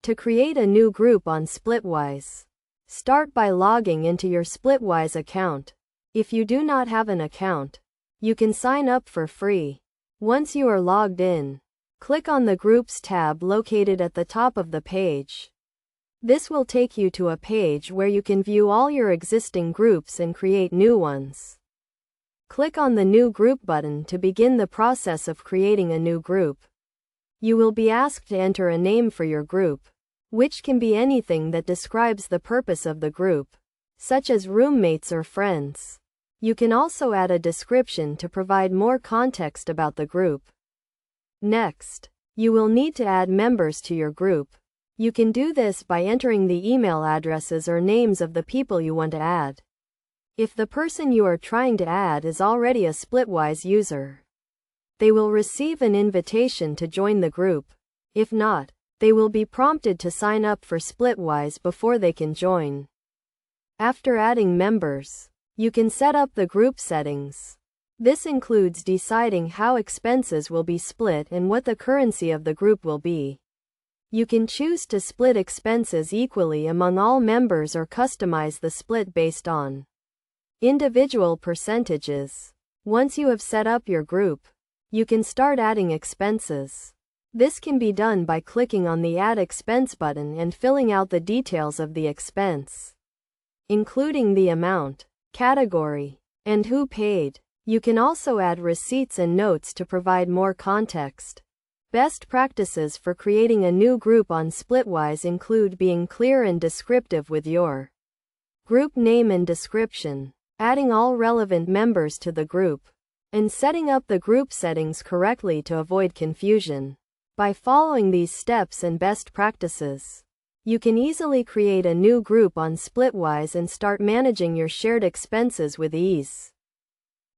To create a new group on Splitwise, start by logging into your Splitwise account. If you do not have an account, you can sign up for free. Once you are logged in, click on the Groups tab located at the top of the page. This will take you to a page where you can view all your existing groups and create new ones. Click on the New Group button to begin the process of creating a new group. You will be asked to enter a name for your group, which can be anything that describes the purpose of the group, such as roommates or friends. You can also add a description to provide more context about the group. Next, you will need to add members to your group. You can do this by entering the email addresses or names of the people you want to add. If the person you are trying to add is already a Splitwise user, they will receive an invitation to join the group. If not, they will be prompted to sign up for Splitwise before they can join. After adding members, you can set up the group settings. This includes deciding how expenses will be split and what the currency of the group will be. You can choose to split expenses equally among all members or customize the split based on individual percentages. Once you have set up your group, you can start adding expenses. This can be done by clicking on the Add Expense button and filling out the details of the expense, including the amount, category, and who paid. You can also add receipts and notes to provide more context. Best practices for creating a new group on Splitwise include being clear and descriptive with your group name and description, adding all relevant members to the group, and setting up the group settings correctly to avoid confusion. By following these steps and best practices, you can easily create a new group on Splitwise and start managing your shared expenses with ease.